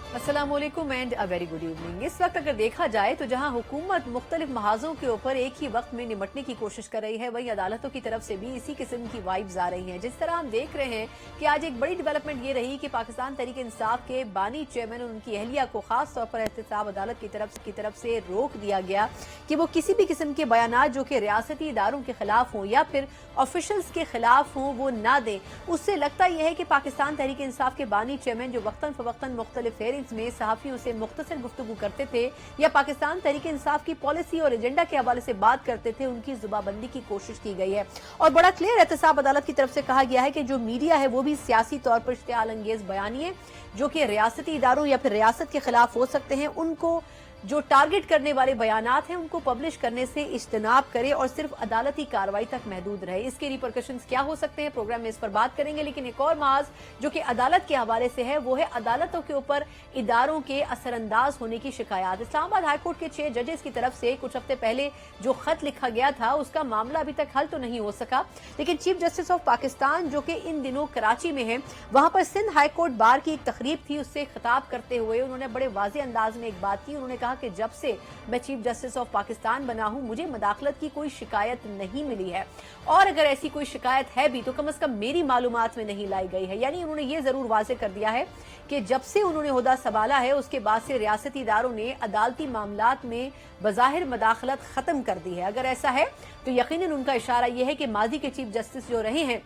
अस्सलाम वालेकुम and a very good evening. इस वक्त अगर देखा जाए तो जहां हुकूमत मुख्तलिफ महाजों के ऊपर एक ही वक्त में निमटने की कोशिश कर रही है, वहीं अदालतों की तरफ से भी इसी किस्म की वाइब्स आ रही हैं। जिस तरह हम देख रहे हैं कि आज एक बड़ी डेवलपमेंट ये रही कि पाकिस्तान तहरीक इंसाफ के बानी चेयरमैन और उनकी अहलिया को खास तौर पर एहतसाब अदालत की तरफ से रोक दिया गया कि वो किसी भी किस्म के बयानात जो कि रियासती इदारों के खिलाफ हों या फिर ऑफिशल्स के खिलाफ हों वो ना दें। उससे लगता यह है कि पाकिस्तान तहरीक इंसाफ के बानी चेयरमैन जो वक्तन फवक्तन मुख्तलिफ हेयरिंग्स में सहाफियों से मुख्तसर गुफ्तगू करते थे या पाकिस्तान तहरीक इंसाफ की पॉलिसी और एजेंडा के हवाले से बात करते थे, उनकी जुबाबंदी की कोशिश की गई है। और बड़ा क्लियर एहतसाब अदालत की तरफ से कहा गया है कि जो मीडिया है वो भी सियासी तौर पर इश्तियाल अंगेज बयानिए जो कि रियासती इदारों या फिर रियासत के खिलाफ हो सकते हैं, उनको जो टारगेट करने वाले बयानात हैं उनको पब्लिश करने से इज्तनाब करे और सिर्फ अदालती कार्रवाई तक महदूद रहे। इसके रिपरकशंस क्या हो सकते हैं, प्रोग्राम में इस पर बात करेंगे। लेकिन एक और माज जो कि अदालत के हवाले से है वो है अदालतों के ऊपर इदारों के असरअंदाज होने की शिकायत। इस्लामाबाद हाईकोर्ट के 6 जजेस की तरफ से कुछ हफ्ते पहले जो खत लिखा गया था उसका मामला अभी तक हल तो नहीं हो सका, लेकिन चीफ जस्टिस ऑफ पाकिस्तान जो कि इन दिनों कराची में है, वहां पर सिंध हाईकोर्ट बार की एक तकरीब थी, उससे खिताब करते हुए उन्होंने बड़े वाज़ेह अंदाज में एक बात की। उन्होंने कहा कि जब से मैं चीफ जस्टिस ऑफ पाकिस्तान बना हूं मुझे मदाखलत की कोई शिकायत नहीं मिली है, और अगर ऐसी कोई शिकायत है भी तो कम से कम मेरी मालूमात में नहीं लाई गई है। यानी उन्होंने ये जरूर वाज़े कर दिया है कि जब से उन्होंने ओहदा संभाला है उसके बाद से रियासती इदारों ने अदालती मामलात में बज़ाहिर मदाखलत खत्म कर दी है। अगर ऐसा है तो यकीनन उनका इशारा यह है कि माजी के चीफ जस्टिस जो रहे हैं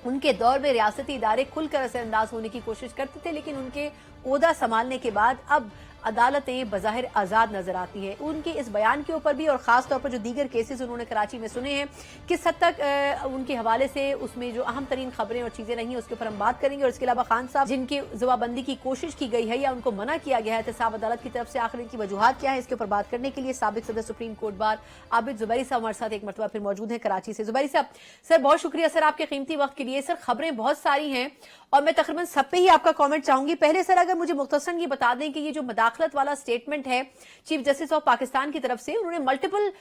उनके दौर में रियासती इदारे खुलकर असरअंदाज होने की कोशिश करते थे, लेकिन उनके ओहदा संभालने के बाद अब अदालतें बज़ाहिर आज़ाद नजर आती हैं। उनके इस बयान के ऊपर भी और खास तौर पर जो दीगर केसेस उन्होंने कराची में सुने हैं किस हद तक उनके हवाले से उसमें जो अहम तरीन खबरें और चीजें रही हैं उसके ऊपर हम बात करेंगे। और इसके अलावा खान साहब जिनकी जवाबंदी की कोशिश की गई है या उनको मना किया गया है एहतसाब अदालत की तरफ से, आखिर इनकी वजूहात क्या है, इसके ऊपर बात करने के लिए साबिक सदर supreme court bar Abid Zubairi साहब हमारे साथ एक मरतबा फिर मौजूद है कराची से। जुबैरी साहब, सर बहुत शुक्रिया सर आपके कीमती वक्त के लिए। सर खबरें बहुत सारी हैं और मैं तकरीबन सब पे ही आपका कमेंट चाहूंगी। पहले सर अगर मुझे मुख्तसरन ये बता दें कि ये जो मदाखलत वाला स्टेटमेंट है चीफ जस्टिस ऑफ पाकिस्तान की तरफ से, उन्होंने मल्टीपल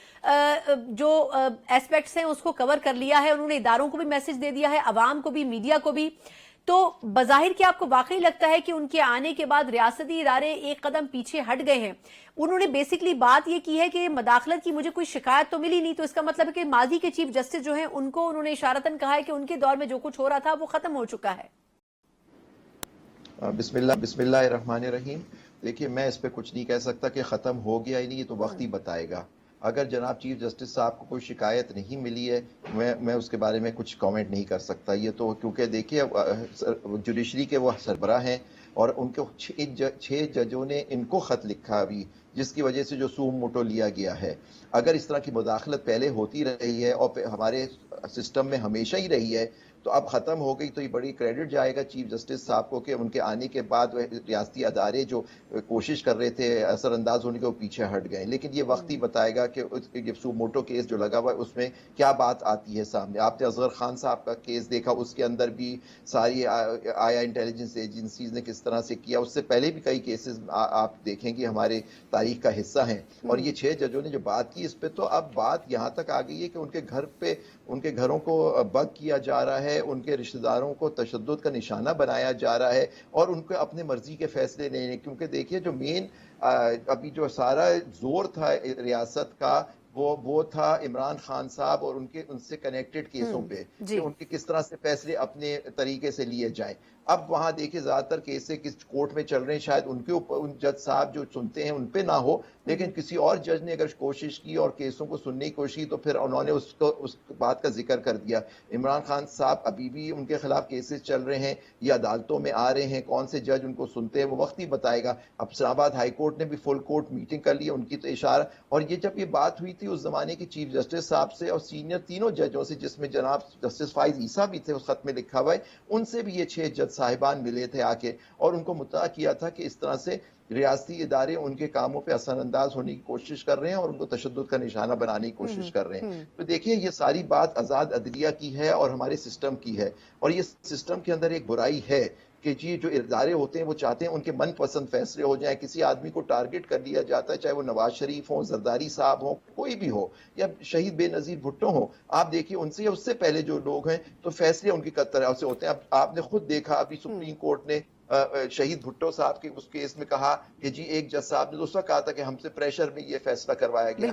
जो एस्पेक्ट्स हैं उसको कवर कर लिया है। उन्होंने इदारों को भी मैसेज दे दिया है, अवाम को भी, मीडिया को भी। तो बज़ाहिर क्या आपको वाकई लगता है कि उनके आने के बाद रियासती इदारे एक कदम पीछे हट गए हैं? उन्होंने बेसिकली बात ये की है कि मदाखलत की मुझे कोई शिकायत तो मिली नहीं, तो इसका मतलब है कि माजी के चीफ जस्टिस जो हैं उनको उन्होंने इशारतन कहा है कि उनके दौर में जो कुछ हो रहा था वो खत्म हो चुका है। बिस्मिल्लाहिर्रहमानिर्रहीम। देखिए, मैं इस पे कुछ नहीं कह सकता कि ख़त्म हो गया ही नहीं, ये तो वक्त ही बताएगा। अगर जनाब चीफ जस्टिस साहब को कोई शिकायत नहीं मिली है, मैं उसके बारे में कुछ कमेंट नहीं कर सकता। ये तो क्योंकि देखिए जुडिशरी के वो सरबराह हैं और उनके 6 जजों ने इनको ख़त लिखा अभी, जिसकी वजह से जो सूम मोटो लिया गया है। अगर इस तरह की मुदाखलत पहले होती रही है और हमारे सिस्टम में हमेशा ही रही है तो अब ख़त्म हो गई, तो ये बड़ी क्रेडिट जाएगा चीफ जस्टिस साहब को कि उनके आने के बाद रियासती अदारे जो कोशिश कर रहे थे असरअंदाज होने के वो पीछे हट गए। लेकिन ये वक्त ही बताएगा कि सुमोटो केस जो लगा हुआ है उसमें क्या बात आती है सामने। आपने असगर खान साहब का केस देखा, उसके अंदर भी सारी आया इंटेलिजेंस एजेंसीज ने किस तरह से किया। उससे पहले भी कई केसेस आप देखेंगे हमारे तारीख का हिस्सा हैं। और ये 6 जजों ने जो बात की इस पर, तो अब बात यहाँ तक आ गई है कि उनके घर पे, उनके घरों को बग किया जा रहा है, उनके रिश्तेदारों को तशद्दुद का निशाना बनाया जा रहा है और उनको अपने मर्जी के फैसले लेने। क्योंकि देखिए जो मेन अभी जो सारा जोर था रियासत का वो था इमरान खान साहब और उनसे कनेक्टेड केसों पे कि उनके किस तरह से फैसले अपने तरीके से लिए जाएं। अब वहां देखिए ज्यादातर केसेस किस कोर्ट में चल रहे हैं, शायद उनके ऊपर उन जज साहब जो सुनते हैं उन पे ना हो, लेकिन किसी और जज ने अगर कोशिश की और केसों को सुनने की कोशिश की तो फिर उन्होंने उस बात का जिक्र कर दिया। इमरान खान साहब अभी भी उनके खिलाफ केसेस चल रहे हैं, ये अदालतों में आ रहे हैं, कौन से जज उनको सुनते हैं वो वक्त ही बताएगा। अब इस्लामाबाद हाई कोर्ट ने भी फुल कोर्ट मीटिंग कर ली, उनकी तो इशारा। और ये जब ये बात हुई थी उस जमाने की चीफ जस्टिस साहब से और सीनियर तीनों जजों से, जिसमें जनाब जस्टिस फाइज ईसा भी थे, उस खत में लिखा हुआ है, उनसे भी ये 6 जज साहिबान मिले थे आके और उनको मुद्दा किया था कि इस तरह से रियासती इदारे उनके कामों पे असरअंदाज होने की कोशिश कर रहे हैं और उनको तशद्दुद का निशाना बनाने की कोशिश कर रहे हैं। तो देखिए ये सारी बात आज़ाद अदलिया की है और हमारे सिस्टम की है, और ये सिस्टम के अंदर एक बुराई है कि जी जो इदारे होते हैं वो चाहते हैं उनके मनपसंद फैसले हो जाए। किसी आदमी को टारगेट कर लिया जाता है, चाहे वो नवाज शरीफ हो, जरदारी साहब हो, कोई भी हो, या शहीद बेनजीर भुट्टो हो। आप देखिए उनसे या उससे पहले जो लोग हैं तो फैसले उनकी तरफ से होते हैं। अब आपने खुद देखा अभी सुप्रीम कोर्ट ने شہید بھٹو صاحب کے اس کیس میں کہا کہ جی ایک جج صاحب نے تو اس وقت کہا تھا کہ ہم سے پریشر میں یہ فیصلہ کروایا گیا.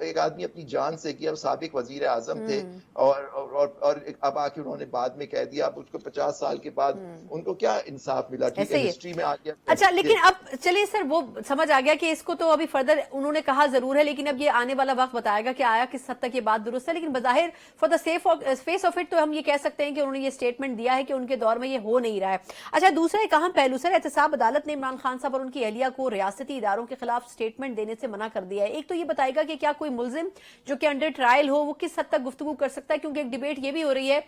ایک آدمی اپنی جان سے کیا, سابق وزیر اعظم تھے اور اب آ کے انہوں نے بعد میں کہہ دیا, اب اس کو 50 سال کے بعد ان کو کیا انصاف ملا. ٹھیک ہے, ہسٹری میں آ گیا. اچھا, لیکن اب چلیے سر وہ سمجھ آ گیا کہ اس کو تو ابھی فردر انہوں نے کہا ضرور ہے, لیکن اب یہ آنے والا وقت بتائے گا کہ آیا کس حد تک یہ بات درست ہے. لیکن بظاہر for the face of it تو ہم یہ کہہ سکتے ہیں کہ انہوں نے یہ اسٹیٹمنٹ دیا ہے کہ ان کے دور میں یہ ہو نہیں رہا ہے. اچھا, دوسرا ایک اہم پہلو سر, احتساب عدالت نے عمران خان صاحب اور ان کی اہلیہ کو ریاستی اداروں کے خلاف اسٹیٹمنٹ دینے سے منع کر دیا ہے. ایک تو یہ بتائے گا کہ کیا کوئی ملزم جو کہ انڈر ٹرائل ہو وہ کس حد تک گفتگو کر سکتا ہے, کیونکہ ایک ڈیبیٹ یہ بھی ہو رہی ہے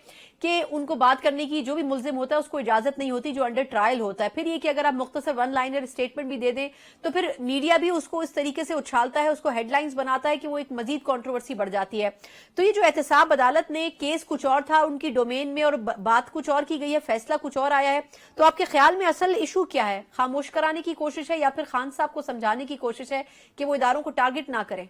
کہ ان کو بات کرنے کی جو بھی ملزم ہوتا ہے اس کو اجازت نہیں ہوتی جو انڈر ٹرائل ہوتا ہے. پھر یہ کہ اگر آپ مختصر ون لائنر اسٹیٹمنٹ بھی دے دیں تو پھر میڈیا بھی اس کو اس طریقے سے اچھالتا ہے, اس کو ہیڈ لائنز بناتا ہے کہ وہ ایک مزید کنٹروورسی بڑھ جاتی ہے. تو یہ جو احتساب عدالت نے کیس کچھ اور تھا ان کی ڈومین میں اور بات کچھ اور کی گئی ہے, فیصلہ کچھ اور آیا ہے, تو آپ کے خیال میں اصل ایشو کیا ہے؟ خاموش کرانے کی کوشش ہے یا پھر خان صاحب کو سمجھانے کی کوشش ہے کہ وہ اداروں کو ٹارگٹ نہ کریں؟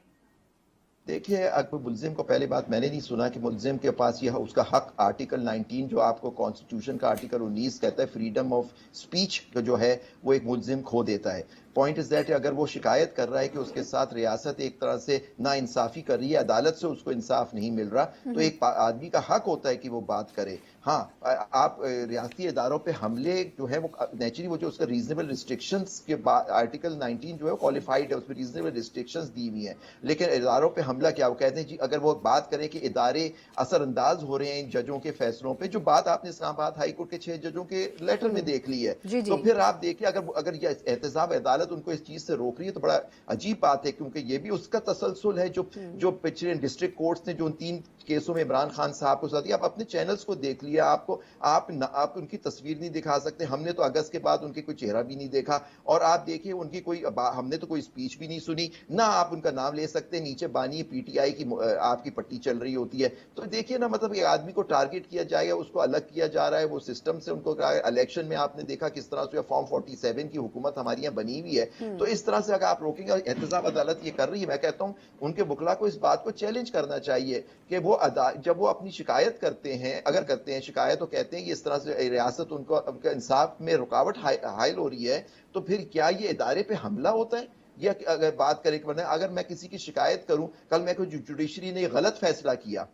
دیکھیے, اگر ملزم کو پہلی بات میں نے نہیں سنا کہ ملزم کے پاس یہ اس کا حق آرٹیکل 19 جو آپ کو کانسٹیٹیوشن کا آرٹیکل 19 کہتا ہے فریڈم آف سپیچ جو ہے وہ ایک ملزم کھو دیتا ہے. پوائنٹ از دیٹ اگر وہ شکایت کر رہا ہے کہ اس کے ساتھ ریاست ایک طرح سے نا انصافی کر رہی ہے, عدالت سے اس کو انصاف نہیں مل رہا, تو ایک آدمی کا حق ہوتا ہے کہ وہ بات کرے. ہاں, آپ ریاستی اداروں پہ حملے جو ہے وہ نیچرلی وہ جو اس کا ریزنیبل ریسٹرکشنز کے آرٹیکل 19 جو ہے کوالیفائڈ ہے, اس میں ریزنیبل ریسٹرکشنز دی ہوئی ہیں. لیکن اداروں پہ حملہ کیا, وہ کہتے ہیں جی اگر وہ بات کریں کہ ادارے اثر انداز ہو رہے ہیں ان ججوں کے فیصلوں پہ, جو بات آپ نے اسلام آباد ہائی کورٹ کے 6 ججوں کے لیٹر میں دیکھ لی ہے, تو پھر آپ دیکھیں اگر یہ احتساب عدالت ان کو اس چیز سے روک رہی ہے تو بڑا عجیب بات ہے, کیونکہ یہ بھی اس کا تسلسل ہے جو پچھلے ڈسٹرکٹ کورٹس نے جو ان 3 کیسوں میں عمران خان صاحب کو سزا دی. آپ اپنے چینلز کو دیکھ لیا, آپ ان کی تصویر نہیں دکھا سکتے. ہم نے تو اگست کے بعد ان کے کوئی چہرہ بھی نہیں دیکھا, اور آپ دیکھیے ان کی ہم نے تو کوئی اسپیچ بھی نہیں سنی, نہ آپ ان کا نام لے سکتے. نیچے بانی پی ٹی آئی کی آپ کی پٹی چل رہی ہوتی ہے. تو دیکھیے نا, مطلب ایک آدمی کو ٹارگٹ کیا جائے گا, اس کو الگ کیا جا رہا ہے, وہ سسٹم سے ان کو الیکشن میں آپ نے دیکھا کس طرح سے فارم 47 کی حکومت ہماری یہاں بنی ہوئی ہے. تو اس طرح سے اگر آپ روکیں گے, احتساب عدالت یہ کر رہی ہے, میں کہتا ہوں ان کے وکلا کو اس بات کو چیلنج کرنا چاہیے کہ وہ جب وہ اپنی شکایت کرتے ہیں, اگر کرتے ہیں شکایت تو کہتے ہیں کہ اس طرح سے ریاست ان کا انصاف میں رکاوٹ حائل ہو رہی ہے, تو پھر کیا یہ ادارے پہ حملہ ہوتا ہے؟ یا اگر بات کریں کہ اگر میں کسی کی شکایت کروں, کل میں کوئی جوڈیشری نے غلط فیصلہ کیا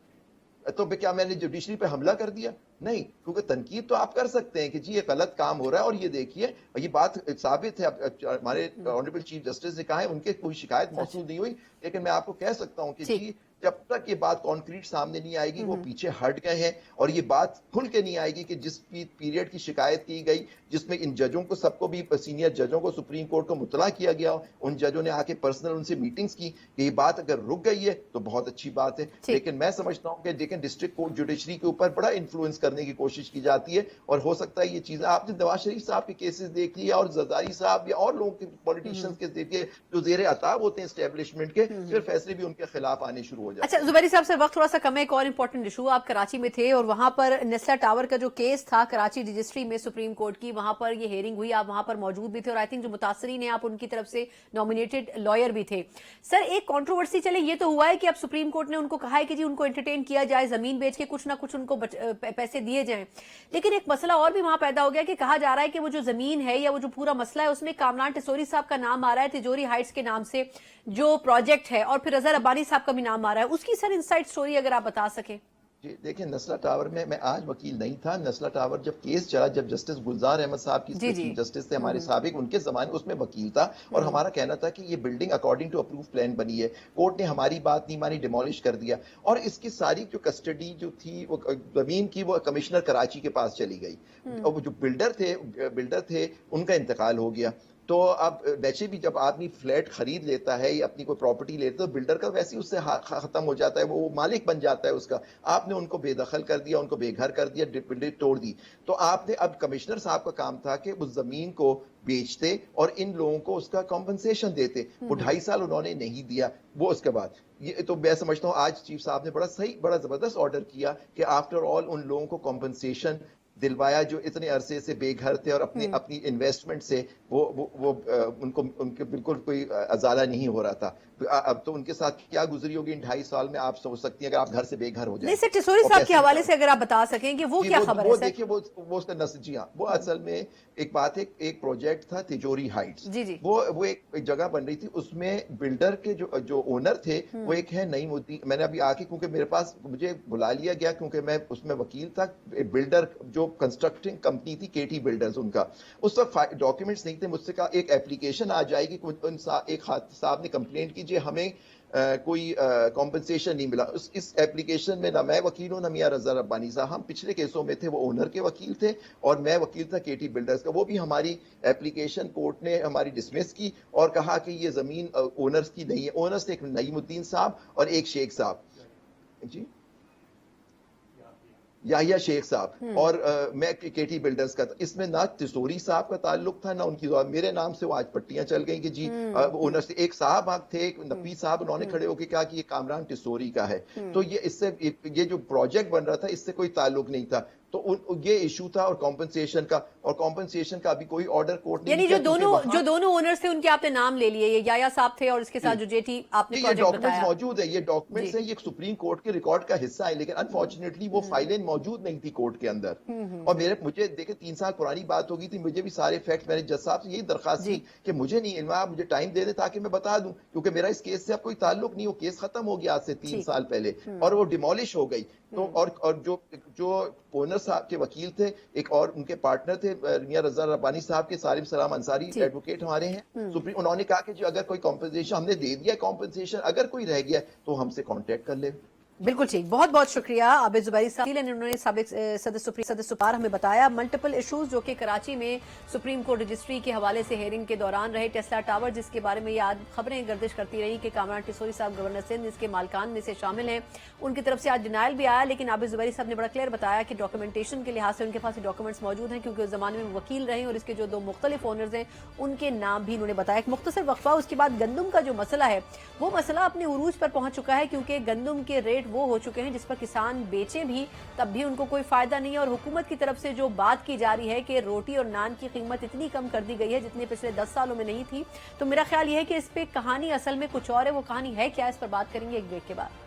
تو کیا میں نے جوڈیشری پہ حملہ کر دیا؟ نہیں, کیونکہ تنقید تو آپ کر سکتے ہیں کہ جی یہ غلط کام ہو رہا ہے, اور یہ دیکھیے یہ بات ثابت ہے, ہمارے آنریبل چیف جسٹس نے کہا ہے ان کے کوئی شکایت موصول نہیں ہوئی. لیکن میں آپ کو کہہ سکتا ہوں کہ جی جب تک یہ بات کانکریٹ سامنے نہیں آئے گی وہ پیچھے ہٹ گئے ہیں, اور یہ بات کھل کے نہیں آئے گی کہ جس پیریڈ کی شکایت کی گئی جس میں ان ججوں کو سب کو بھی سینئر ججوں کو سپریم کورٹ کو مطلع کیا گیا, ان ججوں نے آ کے پرسنل ان سے میٹنگز کی کہ یہ بات اگر رک گئی ہے تو بہت اچھی بات ہے. لیکن میں سمجھتا ہوں کہ لیکن ڈسٹرکٹ کورٹ جوڈیشری کے اوپر بڑا انفلوئنس کرنے کی کوشش کی جاتی ہے, اور ہو سکتا ہے یہ چیزیں آپ نے نواز شریف صاحب کے کیسز دیکھ لیے, اور زرداری صاحب یا اور لوگوں کے پولیٹیشینز کے دیکھیے جو زیر عتاب ہوتے ہیں اسٹیبلشمنٹ کے, پھر فیصلے بھی ان کے خلاف آنے شروع ہو جاتے ہیں. اچھا زبیری صاحب سے وقت تھوڑا سا کم ہے, ایک اور امپورٹنٹ ایشو, آپ کراچی میں تھے اور وہاں پر نیسلا ٹاور کا جو کیس تھا کراچی رجسٹری میں سپریم کورٹ کی, وہاں پر یہ ہیئرنگ ہوئی, آپ وہاں پر موجود بھی تھے, اور آئی تھنک جو متاثرین ہیں آپ ان کی طرف سے نامینیٹڈ لائر بھی تھے. سر ایک کنٹروورسی چلے یہ تو ہوا ہے کہ اب سپریم کورٹ نے ان کو کہا ہے کہ جی ان کو انٹرٹین کیا جائے, زمین بیچ کے کچھ نہ کچھ ان کو پیسے دیے جائیں, لیکن ایک مسئلہ اور بھی وہاں پیدا ہو گیا کہ کہا جا رہا ہے کہ وہ جو زمین ہے یا وہ جو پورا مسئلہ ہے اس میں کامران ٹسوری صاحب کا نام آ رہا ہے, تجوری ہائٹس کے نام سے جو پروجیکٹ ہے, اور پھر اظہر عبانی صاحب کا بھی نام آ رہا ہے. اس کی سر انسائٹ سٹوری اگر آپ بتا سکیں. جی دیکھیں, نسلا ٹاور میں آج وکیل نہیں تھا. نسلا ٹاور جب کیس چلا, جب جسٹس گلزار احمد صاحب کی چیف جسٹس تھے ہمارے سابق, ان کے زمانے اس میں وکیل تھا, اور ہمارا کہنا تھا کہ یہ building according to approve plan بنی ہے. کورٹ نے ہماری بات نہیں مانی, ڈیمولش کر دیا, اور اس کی ساری جو کسٹڈی جو تھی وہ زمین کی وہ کمشنر کراچی کے پاس چلی گئی, اور وہ جو بلڈر تھے ان کا انتقال ہو گیا. تو اب ویسے بھی جب آدمی فلیٹ خرید لیتا ہے یا اپنی کوئی پراپرٹی لیتا ہے تو بلڈر کا ویسے اس سے ختم ہو جاتا ہے, وہ مالک بن جاتا ہے اس کا. آپ نے ان کو بے دخل کر دیا, ان کو بے گھر کر دیا, بلڈنگ توڑ دی. تو آپ نے اب کمشنر صاحب کا کام تھا کہ اس زمین کو بیچتے اور ان لوگوں کو اس کا کمپنسیشن دیتے. وہ 2.5 سال انہوں نے نہیں دیا. وہ اس کے بعد یہ تو میں سمجھتا ہوں آج چیف صاحب نے بڑا زبردست آرڈر کیا کہ آفٹر آل ان لوگوں کو کمپنسیشن دلوایا جو اتنے عرصے سے بے گھر تھے اور اپنی انویسٹمنٹ سے وہ ان کے بالکل کوئی ازالہ نہیں ہو رہا تھا. اب تو ان کے ساتھ کیا گزری ہوگی ان 2.5 سال میں آپ سوچ سکتی ہیں اگر آپ گھر سے بے گھر ہو جائیں. نہیں سر ٹسوری صاحب کے حوالے سے اگر آپ بتا سکیں کہ وہ کیا خبر ہے سر؟ دیکھیے وہ اس کا جی ہاں وہ اصل میں ایک بات ہے, ایک پروجیکٹ تھا تجوری ہائٹس, وہ ایک جگہ بن رہی تھی, اس میں بلڈر کے جو اونر تھے وہ ایک ہے نعیم الدین. میں نے ابھی آ کے کیونکہ میرے پاس مجھے بلا لیا گیا کیونکہ میں اس میں وکیل تھا, بلڈر جو کنسٹرکٹنگ کمپنی تھی KT بلڈرز, ان کا اس وقت ڈاکیومنٹس نہیں تھے. مجھ سے کہا ایک ایپلیکیشن آ جائے گی, ایک صاحب نے کمپلینٹ کیجئے ہمیں کوئی کمپنسیشن نہیں ملا. اس ایپلیکیشن میں نہ میں وکیل ہوں نہ میاں رضا ربانی صاحب, ہم پچھلے کیسوں میں تھے, وہ اونر کے وکیل تھے اور میں وکیل تھا KT بلڈرز کا. وہ بھی ہماری ایپلیکیشن کورٹ نے ہماری ڈسمس کی اور کہا کہ یہ زمین اونرز کی نہیں ہے. اونرز تھے ایک نعیم الدین صاحب اور ایک شیخ صاحب, جی یحییٰ شیخ صاحب, اور میں KT بلڈرز کا تھا. اس میں نہ تسوری صاحب کا تعلق تھا نہ ان کی, میرے نام سے وہ آج پٹیاں چل گئیں کہ جی اونر سے. ایک صاحب تھے, ایک نقوی صاحب, انہوں نے کھڑے ہو کے کہا کہ یہ کامران تسوری کا ہے. تو یہ جو پروجیکٹ بن رہا تھا اس سے کوئی تعلق نہیں تھا. تو یہ ایشو تھا اور کمپنسیشن کا ابھی کوئی آرڈر کورٹ نہیں. یعنی جو دونوں اونرز تھے ان کے آپ نے نام لے لیے, یہ یحییٰ صاحب تھے اور اس کے ساتھ جو JT آپ نے یہ ڈاکومنٹس موجود ہے, یہ ڈاکومنٹس ہیں, یہ سپریم کورٹ کے ریکارڈ کا حصہ ہے, لیکن انفارچونیٹلی وہ فائلیں موجود نہیں تھی کورٹ کے اندر. اور مجھے دیکھیں 3 سال پرانی بات ہوگی تھی, مجھے بھی سارے فیکٹ, میں نے جج صاحب سے یہی درخواست کی کہ مجھے نہیں علم, آپ مجھے ٹائم دے دیں تاکہ میں بتا دوں, کیونکہ میرا اس کیس سے اب کوئی تعلق نہیں, وہ کیس ختم ہو گیا آج سے 3 سال پہلے اور وہ ڈیمولش ہو گئی. تو اور جو اونر صاحب کے وکیل تھے, ایک اور ان کے پارٹنر تھے میاں رضا ربانی صاحب کے, سالم سلام انصاری ایڈوکیٹ ہمارے ہیں سپریم, انہوں نے کہا کہ جو اگر کوئی کمپنسیشن ہم نے دے دیا کمپنسیشن, اگر کوئی رہ گیا تو ہم سے کانٹیکٹ کر لے. بالکل ٹھیک, بہت بہت شکریہ عابد زبیری صاحب. انہوں نے سابق صدر سپار ہمیں بتایا ملٹیپل ایشوز جو کہ کراچی میں سپریم کورٹ رجسٹری کے حوالے سے ہیئرنگ کے دوران رہے. ٹیسلا ٹاور جس کے بارے میں یہ خبریں گردش کرتی رہی کہ کامران ٹسوری صاحب گورنر سندھ اس کے مالکان میں سے شامل ہیں, ان کی طرف سے آج ڈینائل بھی آیا, لیکن عابد زبیری صاحب نے بڑا کلیئر بتایا کہ ڈاکومنٹیشن کے لحاظ سے ان کے پاس ڈاکومنٹس موجود ہیں کیونکہ اس زمانے میں وکیل رہے اور اس کے جو 2 مختلف اونرز ہیں ان کے نام بھی انہوں نے بتایا. ایک مختصر وقفہ, اس کے بعد گندم کا جو مسئلہ ہے وہ مسئلہ اپنے عروج پر پہنچ چکا ہے کیونکہ گندم کے ریٹ وہ ہو چکے ہیں جس پر کسان بیچیں بھی تب بھی ان کو کوئی فائدہ نہیں ہے. اور حکومت کی طرف سے جو بات کی جا رہی ہے کہ روٹی اور نان کی قیمت اتنی کم کر دی گئی ہے جتنی پچھلے 10 سالوں میں نہیں تھی, تو میرا خیال یہ ہے کہ اس پہ کہانی اصل میں کچھ اور ہے. وہ کہانی ہے کیا, اس پر بات کریں گے ایک بریک کے بعد.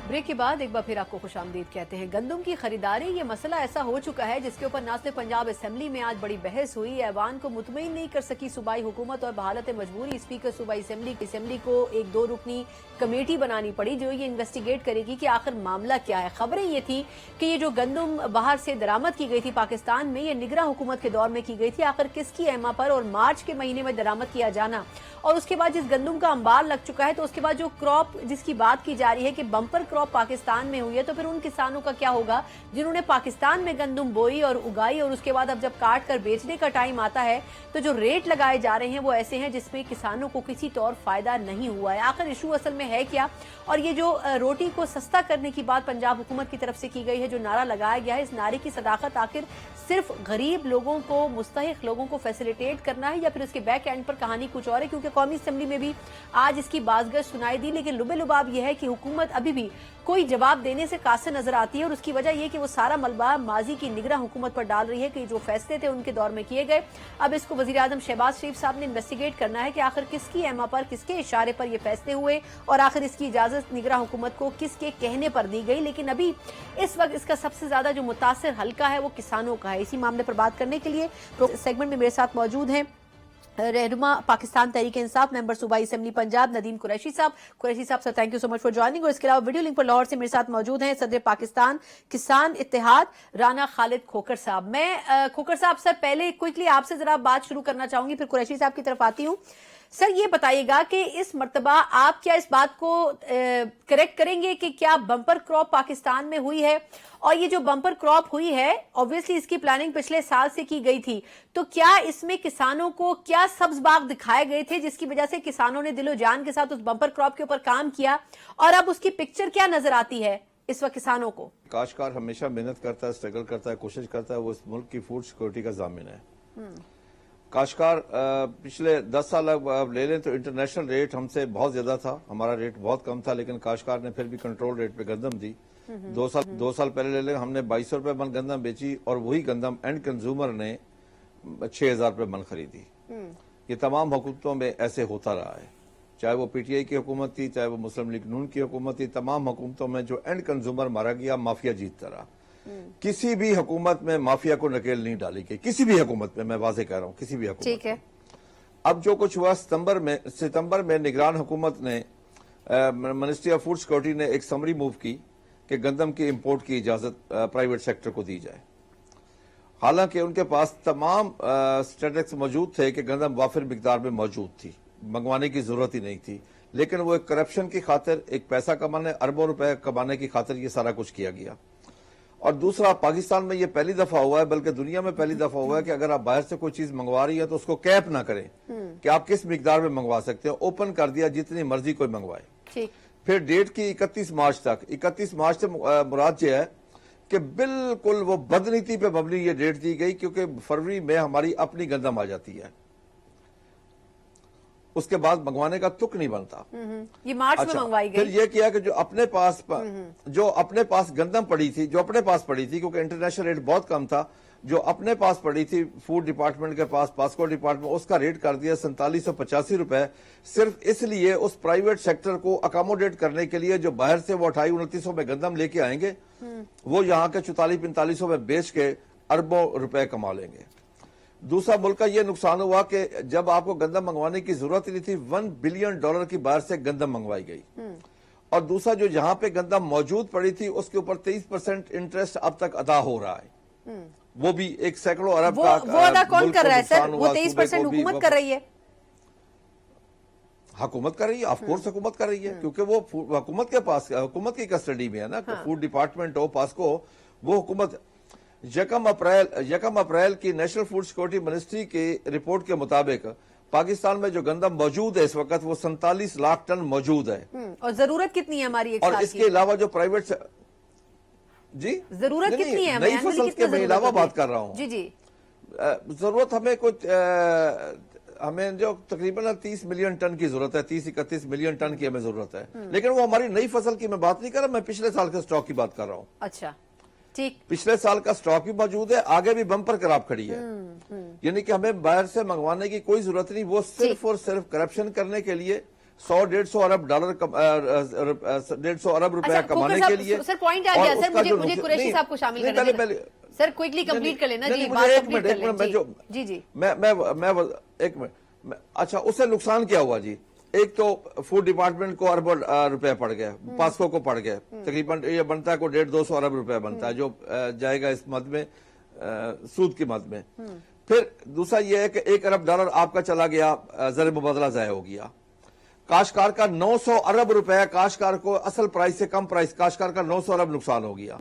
بریک کے بعد ایک بار پھر آپ کو خوش آمدید کہتے ہیں. گندم کی خریداری یہ مسئلہ ایسا ہو چکا ہے جس کے اوپر نہ صرف پنجاب اسمبلی میں آج بڑی بحث ہوئی, ایوان کو مطمئن نہیں کر سکی صوبائی حکومت اور بحالت مجبوری اسپیکر صوبائی اسمبلی کو ایک 2 رکنی کمیٹی بنانی پڑی جو یہ انویسٹیگیٹ کرے گی کہ آخر معاملہ کیا ہے. خبریں یہ تھی کہ یہ جو گندم باہر سے درآمد کی گئی تھی پاکستان میں, یہ نگراں حکومت کے دور میں کی گئی تھی. آخر کس کی ایما پر, اور مارچ کے مہینے میں درآمد کیا جانا اور اس کے بعد جس گندم کا انبار لگ چکا ہے, تو اس کے بعد جو کراپ جس کی بات کی جا رہی ہے کہ بمپر کراپ پاکستان میں ہوئی ہے, تو پھر ان کسانوں کا کیا ہوگا جنہوں نے پاکستان میں گندم بوئی اور اگائی اور اس کے بعد اب جب کاٹ کر بیچنے کا ٹائم آتا ہے تو جو ریٹ لگائے جا رہے ہیں وہ ایسے ہیں جس میں کسانوں کو کسی طور فائدہ نہیں ہوا ہے. آخر ایشو اصل میں ہے کیا, اور یہ جو روٹی کو سستا کرنے کی بات پنجاب حکومت کی طرف سے کی گئی ہے, جو نعرہ لگایا گیا ہے, اس نعرے کی صداقت آخر صرف غریب لوگوں کو, مستحق لوگوں کو فیسیلیٹیٹ کرنا ہے یا پھر اس کے بیک اینڈ پر کہانی کچھ اور ہے. کیونکہ قومی اسمبلی میں بھی آج اس کی بازگشت سنائی دی, لیکن لبے لباب یہ ہے کہ حکومت ابھی بھی کوئی جواب دینے سے قاصر نظر آتی ہے, اور اس کی وجہ یہ کہ وہ سارا ملبہ ماضی کی نگراں حکومت پر ڈال رہی ہے کہ جو فیصلے تھے ان کے دور میں کیے گئے, اب اس کو وزیر اعظم شہباز شریف صاحب نے انویسٹیگیٹ کرنا ہے کہ آخر کس کی ایما پر, کس کے اشارے پر یہ فیصلے ہوئے اور آخر اس کی اجازت نگراں حکومت کو کس کے کہنے پر دی گئی. لیکن ابھی اس وقت اس کا سب سے زیادہ جو متاثر حلقہ ہے وہ کسانوں کا ہے. اسی معاملے پر بات کرنے کے لیے سیگمنٹ میں میرے ساتھ موجود ہیں رہنما پاکستان تحریک انصاف ممبر صوبائی اسمبلی پنجاب ندیم قریشی صاحب. قریشی صاحب sir thank you so much for joining. اور اس کے علاوہ ویڈیو لنک پر لاہور سے میرے ساتھ موجود ہیں صدر پاکستان کسان اتحاد رانا خالد کھوکر صاحب. میں کھوکر صاحب سر پہلے کوئکلی آپ سے ذرا بات شروع کرنا چاہوں گی, پھر قریشی صاحب کی طرف آتی ہوں. سر یہ بتائیے گا کہ اس مرتبہ آپ کیا اس بات کو کریکٹ کریں گے کہ کیا بمپر کراپ پاکستان میں ہوئی ہے, اور یہ جو بمپر کراپ ہوئی ہے obviously اس کی پلاننگ پچھلے سال سے کی گئی تھی, تو کیا اس میں کسانوں کو کیا سبز باغ دکھائے گئے تھے جس کی وجہ سے کسانوں نے دل و جان کے ساتھ اس بمپر کراپ کے اوپر کام کیا, اور اب اس کی پکچر کیا نظر آتی ہے اس وقت کسانوں کو؟ کاشتکار ہمیشہ محنت کرتا ہے, اسٹرگل کرتا ہے, کوشش کرتا ہے, وہ اس ملک کی فوڈ سیکورٹی کا ضامن ہے. کاشتکار پچھلے 10 سال لے لیں تو انٹرنیشنل ریٹ ہم سے بہت زیادہ تھا, ہمارا ریٹ بہت کم تھا, لیکن کاشتکار نے پھر بھی کنٹرول ریٹ پہ گندم دی. दो साल पहले ले लें, हमने 2200 रुपए मन गंदम बेची और वही गंदम एंड कंज्यूमर ने 6000 रुपए मन खरीदी। ये तमाम हुकूमतों में ऐसे होता रहा है, चाहे वो पीटीआई की हुकूमत थी, चाहे वो मुस्लिम लीग नून की हुकूमत थी, तमाम हुकूमतों में जो एंड कंज्यूमर मारा गया, माफिया जीतता रहा। किसी भी हुकूमत में माफिया को नकेल नहीं डाली गई, किसी भी हुकूमत में, मैं वाजे कह रहा हूं, किसी भी हुकूमत ठीक है। अब जो कुछ हुआ सितंबर में निगरान हुकूमत ने मिनिस्ट्री ऑफ फूड सिक्योरिटी ने एक समरी मूव की कि गंदम की इंपोर्ट की इजाजत प्राइवेट सेक्टर को दी जाए। हालांकि उनके पास तमाम स्टेटिस्टिक्स मौजूद थे कि गंदम वाफिर मिकदार में मौजूद थी, मंगवाने की जरूरत ही नहीं थी, लेकिन वो एक करप्शन की खातिर, एक पैसा कमाने, अरबों रुपए कमाने की खातिर ये सारा कुछ किया गया। और दूसरा, पाकिस्तान में ये पहली दफा हुआ है, बल्कि दुनिया में पहली दफा हुआ है कि अगर आप बाहर से कोई चीज मंगवा रही है तो उसको कैप ना करें कि आप किस मिकदार में मंगवा सकते हो, ओपन कर दिया, जितनी मर्जी कोई मंगवाए। ठीक। फिर डेट की 31 मार्च तक, 31 मार्च से मुराद ये है कि बिल्कुल वो बदनीति पे मबनी ये डेट दी गई, क्योंकि फरवरी में हमारी अपनी गंदम आ जाती है, उसके बाद मंगवाने का तुक नहीं बनता। ये मार्च में मंगवाई फिर गई। ये किया कि जो अपने पास गंदम पड़ी थी, क्योंकि इंटरनेशनल रेट बहुत कम था, जो अपने पास पड़ी थी फूड डिपार्टमेंट के पास, पासको डिपार्टमेंट, उसका रेट कर दिया 4785 रुपए, सिर्फ इसलिए उस प्राइवेट सेक्टर को अकोमोडेट करने के लिए जो बाहर से वो 2800-2900 में गंदम लेके आएंगे, वो यहाँ के 4400-4500 में बेच के अरबों रुपए कमा लेंगे। दूसरा मुल्क का ये नुकसान हुआ कि जब आपको गंदम मंगवाने की जरूरत ही नहीं थी, $1 बिलियन की बाहर से गंदम मंगवाई गई। और दूसरा, जो जहां पे गंदम मौजूद पड़ी थी उसके ऊपर 30% इंटरेस्ट अब तक अदा हो रहा है, वो भी एक सैकड़ों अरब वो का अदा कौन मुल्क कर को रहा है सर? नुकसान वो हुआ, 23% सूबे को भी हुकूमत कर रही है। हुकूमत कर रही है, ऑफ कोर्स हुकूमत कर रही है, क्योंकि वो हुकूमत के पास, हुकूमत की कस्टडी में है ना। फूड डिपार्टमेंट हो, पासको, वो हुकूमत। यकम अप्रैल की नेशनल फूड सिक्योरिटी मिनिस्ट्री की रिपोर्ट के मुताबिक पाकिस्तान में जो गंदम मौजूद है इस वक्त, वो 47 लाख टन मौजूद है। और जरूरत कितनी है हमारी एक और साल इसके की? अलावा जो प्राइवेट जी जरूरत नहीं, कितनी है? नई annually फसल कितना के मैं जरूरत अलावा होगी? बात कर रहा हूँ। जी जी। जरूरत हमें कुछ हमें जो तकरीबन 30 मिलियन टन की जरूरत है, 30-31 मिलियन टन की हमें जरूरत है, लेकिन वो हमारी नई फसल की मैं बात नहीं कर रहा, मैं पिछले साल के स्टॉक की बात कर रहा हूँ। अच्छा, ठीक। पिछले साल का स्टॉक भी मौजूद है, आगे भी बम्पर खराब खड़ी है, यानी कि हमें बाहर से मंगवाने की कोई जरूरत नहीं। वो सिर्फ और सिर्फ करप्शन करने के लिए 100-150 अरब डॉलर 150 अरब रुपया कमाने के लिए। सर पॉइंट आ गया सर, मुझे कुरैशी साहब को शामिल करने दीजिए। सर क्विकली कंप्लीट कर लेना जी, बात कंप्लीट कर लें जी जी। मैं एक मिनट, अच्छा, उससे नुकसान क्या हुआ जी? एक तो फूड डिपार्टमेंट को अरबों रुपए पड़ गए, पासको को पड़ गए, तकरीबन ये बनता है को 150-200 अरब रुपए बनता है, जो जाएगा इस मद में, सूद की मद में। फिर दूसरा ये है कि 1 अरब डॉलर आपका चला गया, ज़र मुबादला ज़ाया हो गया। काश्तकार का 900 अरब रुपए, काश्तकार को असल प्राइस से कम प्राइस, काश्तकार का 900 अरब नुकसान हो गया।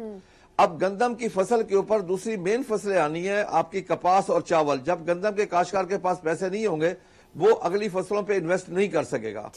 अब गंदम की फसल के ऊपर दूसरी मेन फसलें आनी है, आपकी कपास और चावल। जब गंदम के काश्तकार के पास पैसे नहीं होंगे, वो अगली फसलों पे इन्वेस्ट नहीं कर सकेगा।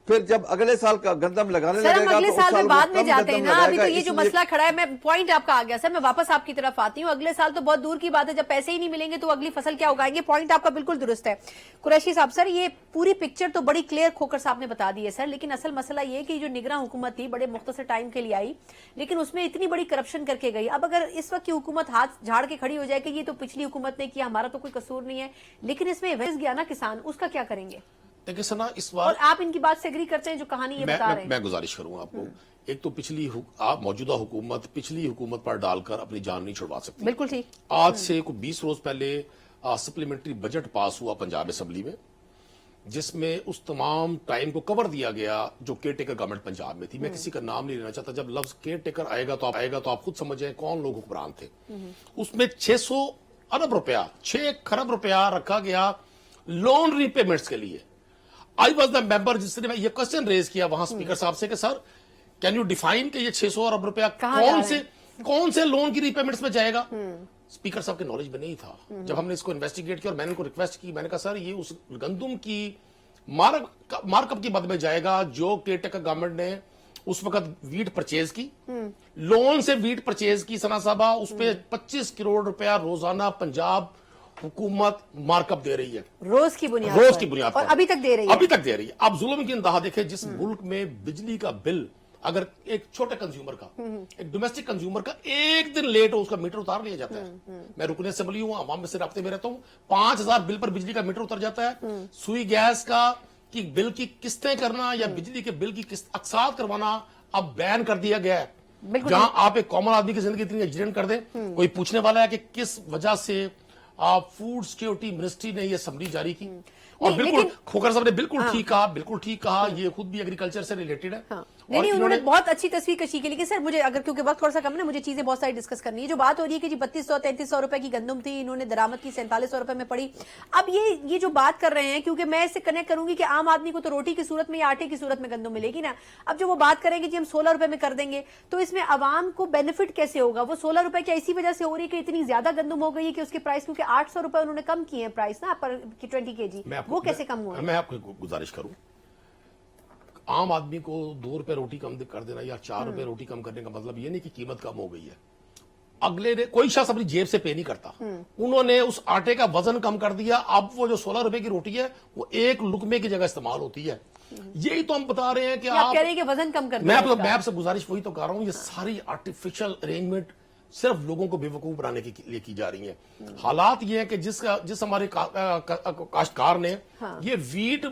फिर जब अगले साल का गंदम लगाने लगेगा, अगले तो साल में बाद में जाते हैं ना। अभी तो ये इसलिए जो मसला खड़ा है, मैं पॉइंट आपका आ गया सर, मैं वापस आपकी तरफ आती हूँ। अगले साल तो बहुत दूर की बात है, जब पैसे ही नहीं मिलेंगे तो अगली फसल क्या उगाएंगे? पॉइंट आपका बिल्कुल दुरुस्त है कुरैशी साहब। सर ये पूरी पिक्चर तो बड़ी क्लियर खोकर साहब ने बता दी है सर, लेकिन असल मसला ये कि जो निगरान हुकूमत थी बड़े मुख्तसर टाइम के लिए आई, लेकिन उसमें इतनी बड़ी करप्शन करके गई। अब अगर इस वक्त की हुकूमत हाथ झाड़ के खड़ी हो जाए कि ये तो पिछली हुकूमत ने किया, हमारा तो कोई कसूर नहीं है, लेकिन इसमें फंस गया ना किसान, उसका क्या करेंगे? देखिए सना, इस बार और आप इनकी बात से एग्री करते हैं जो कहानी ये बता रहे हैं? मैं गुजारिश करूंगा आपको, एक तो आप मौजूदा हुकूमत पिछली हुकूमत पर डालकर अपनी जान नहीं छुड़वा सकती। बिल्कुल ठीक। आज से कुछ 20 रोज पहले सप्लीमेंट्री बजट पास हुआ पंजाब असेंबली में, जिसमें उस तमाम टाइम को कवर दिया गया जो केयर टेकर गवर्नमेंट पंजाब में थी। मैं किसी का नाम नहीं लेना चाहता, जब लफ्ज केयर टेकर आएगा तो आप खुद समझ जाए कौन लोग हुक्मरान थे। उसमें 600 अरब रुपया, 6 खरब रुपया रखा गया लोन रीपेमेंट्स के लिए। आई वॉज द मेंबर जिसने ये क्वेश्चन रेज किया वहां स्पीकर साहब से कि सर कैन यू डिफाइन कि ये 600 अरब रुपया कौन से लोन की रीपेमेंट्स में जाएगा? स्पीकर साहब के नॉलेज में नहीं था। जब हमने इसको इन्वेस्टिगेट किया और मैंने उनको रिक्वेस्ट की, मैंने कहा सर ये उस गंदम की मार्कअप की मद में जाएगा जो केयरटेकर गवर्नमेंट ने उस वक्त वीट परचेज की, लोन से वीट परचेज की सना साहबा, उस पर 25 करोड़ रुपया रोजाना पंजाब हुकूमत मार्कअप दे रही है, रोज की बुनियाद पर, और अभी तक दे रही है। आप जुल्म की इंतहा देखें, जिस मुल्क में बिजली का बिल अगर एक छोटे कंज्यूमर का, एक डोमेस्टिक कंज्यूमर का एक दिन लेट हो, उसका मीटर उतार लिया जाता है। मैं रुकने असेंबली हूं, आवाम में से राब्ते में रहता हूं, 5,000 बिल पर बिजली का मीटर उतर जाता है। सुई गैस का कि बिल की किस्तें करना या बिजली के बिल की किस्त अक्सात करवाना अब बैन कर दिया गया है। जहां आप एक कॉमन आदमी की जिंदगी इतनी एक्सीडेंट कर दें, कोई पूछने वाला है कि किस वजह से आप फूड सिक्योरिटी मिनिस्ट्री ने यह असम्बली जारी की। और बिल्कुल खोखर साहब ने बिल्कुल ठीक कहा, बिल्कुल ठीक कहा, ये खुद भी एग्रीकल्चर से रिलेटेड है। नहीं, उन्होंने बहुत अच्छी तस्वीर कशी की। लेकिन सर मुझे अगर, क्योंकि वक्त थोड़ा सा कम है, मुझे चीजें बहुत सारी डिस्कस करनी है। जो बात हो रही है कि जी 3200-3300 रुपए की गंदम थी, इन्होंने दरामद की 4700 रुपए में पड़ी। अब ये जो बात कर रहे हैं, क्योंकि मैं इससे कनेक्ट करूंगी कि आम आदमी को तो रोटी की सूरत में या आटे की सूरत में गंदम मिलेगी ना। अब जो वो बात करेंगे जी हम 16 रुपए में कर देंगे, तो इसमें आवाम को बेनिफिट कैसे होगा? वो 16 रुपए क्या इसी वजह से हो रही है कि इतनी ज्यादा गंदम हो गई है कि उसके प्राइस, क्योंकि 800 रुपए उन्होंने कम किए हैं प्राइस ना पर 20 kg, वो कैसे कम हुआ? मैं आपको गुजारिश करूं, आम आदमी को 2 रुपए रोटी कम कर देना या 4 रुपए रोटी कम करने का मतलब ये नहीं कि कीमत कम हो गई है। अगले ने कोई शख्स अपनी जेब से पे नहीं करता, उन्होंने उस आटे का वजन कम कर दिया। अब वो जो 16 रुपए की रोटी है वो एक लुकमे की जगह इस्तेमाल होती है। यही तो हम बता रहे हैं कि आप कह रहे हैं कि वजन कम कर दिया। मैं आपसे गुजारिश वही तो कर रहा हूं, ये सारी आर्टिफिशियल अरेंजमेंट सिर्फ लोगों को बेवकूफ बनाने के लिए की जा रही है। हालात ये है कि जिस हमारे काश्तकार ने ये वीट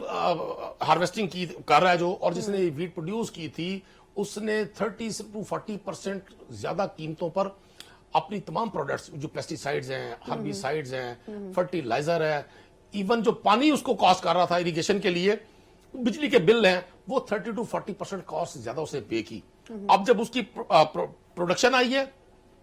हार्वेस्टिंग की कर रहा है जो, और जिसने वीट प्रोड्यूस की थी, उसने 30 to 40% ज्यादा कीमतों पर अपनी तमाम प्रोडक्ट्स, जो पेस्टिसाइड्स हैं, हर्बिसाइड्स हैं, फर्टिलाइजर है, इवन जो पानी उसको कॉस्ट कर रहा था इरिगेशन के लिए, बिजली के बिल हैं, वो 30 to 40% कॉस्ट ज्यादा उसने पे की। अब जब उसकी प्रोडक्शन आई है,